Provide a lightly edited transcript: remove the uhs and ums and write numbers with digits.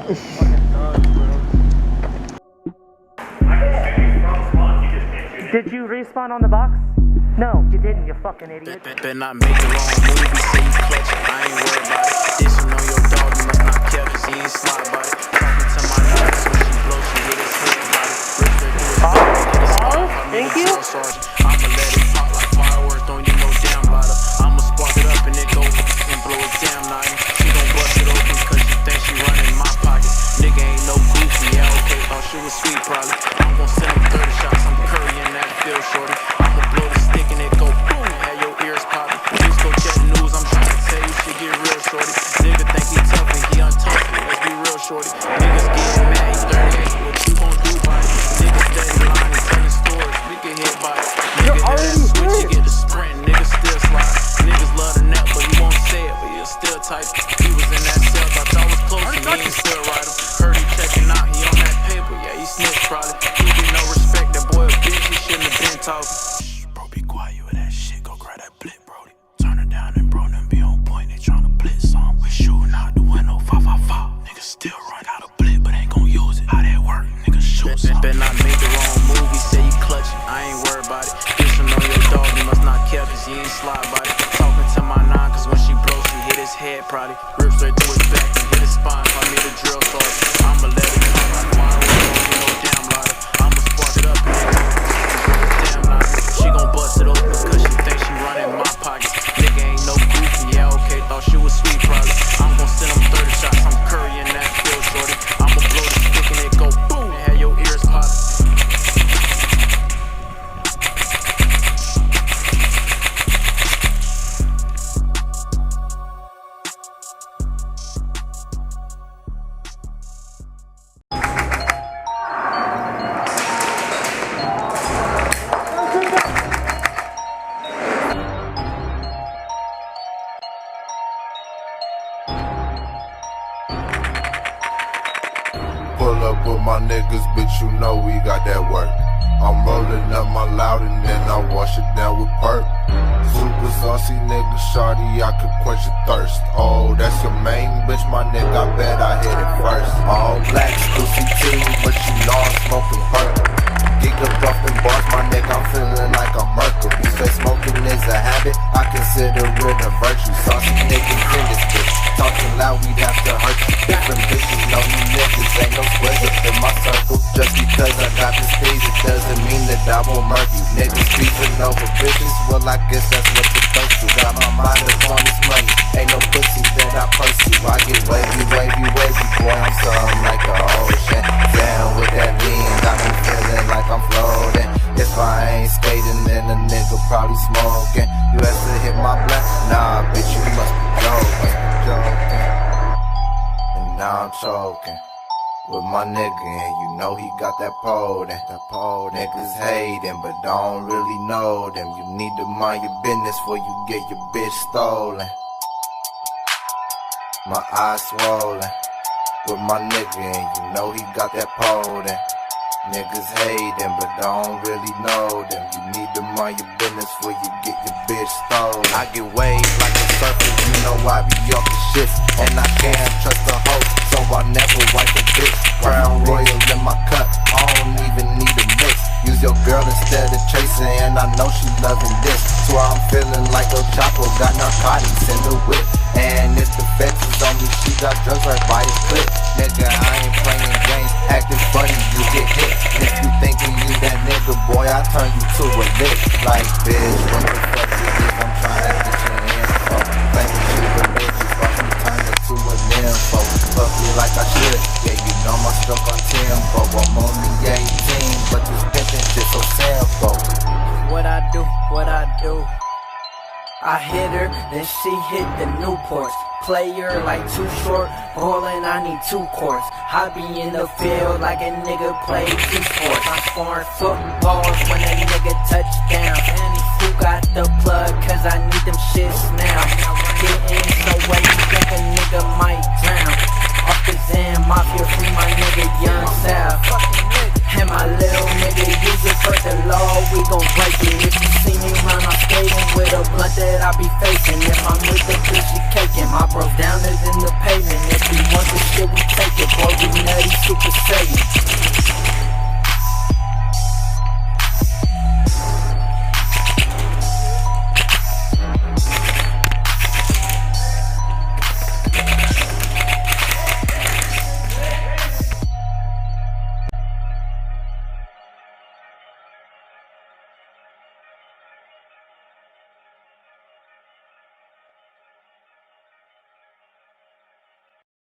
Fucking thugs, bro. Did you respawn on the box? No, you didn't, you fucking idiot. Better not make the wrong move, he say you clutch it, I ain't worried about it. Dissing on your dog, you must not care, cause he ain't sly about it. Talking to my nuts when she blows, she hit his head about it. Rip her through his back, get his spine, I mean the drill sergeant. I'ma let it pop like fireworks, don't need no damn lighter. I'ma spark it up and it go and blow it damn night. She gon' bust it open cause she think she running my pocket. Nigga ain't no goofy, yeah okay, thought she was sweet probably. I'm gon' send him 30 shots, I'm currying that field shorty. I'ma blow the stick and it go boom, have your ears popping. Just go check the news, I'm trying to tell you shit get real shorty. Nigga think he tough and he untouchable, let's be real shorty. Niggas getting mad, he 38, what you gon' do about it? Niggas steady lying and telling stories, we get hit by it. Nigga hit that switch, he get the sprint, niggas still slide. Niggas love the net, but he won't say it, but he'll still type. He was in that cell, thought y'all was close and he ain't still ride him. Heard he checking out, he on that paper, yeah he snitched probably. He get no respect, that boy a bitch, he shouldn't have been talking. Bro, be quiet with that shit, go grab that blit, brody. Turn it down and bro, them be on point, they tryna blitz on. We shooting out the window, 555. Niggas still run out of blit, but ain't gon' use it. How that work, niggas shoot some. Better not make the wrong move, he say you clutch it, I ain't worried about it. Dissing on your dog, you must not care, cause he ain't sly about it. Talking to my nine, cause when she broke, she hit his head probably. Rip straight through his back and hit his spine, call me the drill sergeant. I'ma let it come like fireworks, don't need no damn lighter. I'ma spark it up and it go damn lighter. She gon' bust it open cause she think she running my pocket. Nigga ain't no goofy, yeah okay, thought she was sweet probably. I'm gon' send him 30 shots, I'm currying that field shorty. I'ma blow the stick and it go boom, and have your ears popping. Pull up with my niggas, bitch, you know we got that work. I'm rolling up my loud and then I wash it down with perk. Super saucy nigga, shawty, I could quench your thirst. Oh, that's your main bitch, my nigga, I bet I hit it first. All black, Stussy too, but you know I'm smoking perk. Geek up off them bars, my nigga, I'm feeling like I'm Merkel. You say smoking is a habit, I consider it a virtue. Saucy niggas in this bitch, talking loud, we'd have to hurt you. Different bitches, know you niggas, ain't no squares up in my circle. Just because I got this stage, it doesn't mean that I won't murk you. Niggas beefing over bitches, well I guess that's what you're supposed to. Got my mind up on this money, ain't no pussy that I pursue. I get wavy, wavy, wavy, boy, I'm something like a ocean. Down with that lean, got me feeling like I'm floating. If I ain't skating, then a nigga probably smoking. You have to hit my black, nah, bitch, you must be joking. And now I'm choking with my nigga, and you know he got that pole. Niggas hating, but don't really know them. You need to mind your business before you get your bitch stolen. My eyes swollen with my nigga, and you know he got that pole. Niggas hating, but don't really know them. You need to mind your business before you get your bitch stolen. I get waves like a surfer, you know I be off the shit. And I can't trust a hoe, so I never wipe a bitch. Crown Royal in my cup, I don't even need a mix. Use your girl instead of chasing, and I know she loving this. So I'm feeling like El Chapo, got narcotics in the whip. And if the feds is on me, she got drugs right by his clip. Nigga, I ain't playing games, acting funny, you get hit. If you thinking you that nigga, boy, I turn you to a lick. Like, bitch, what the fuck you think I'm trying to get your info? Thinking you religious, but I'm turning to a nympho. Fuck you like I should, yeah, you know my stuff on tempo. I'm only 18, but this pimpin' shit so simple. What I do, I hit her, then she hit the Newports. Player like too short, ballin', I need 2 courts. I be in the field like a nigga play 2 sports. I'm scoring footballs when a nigga touch down. Who got the plug, cause I need them shits now. Getting so way you think a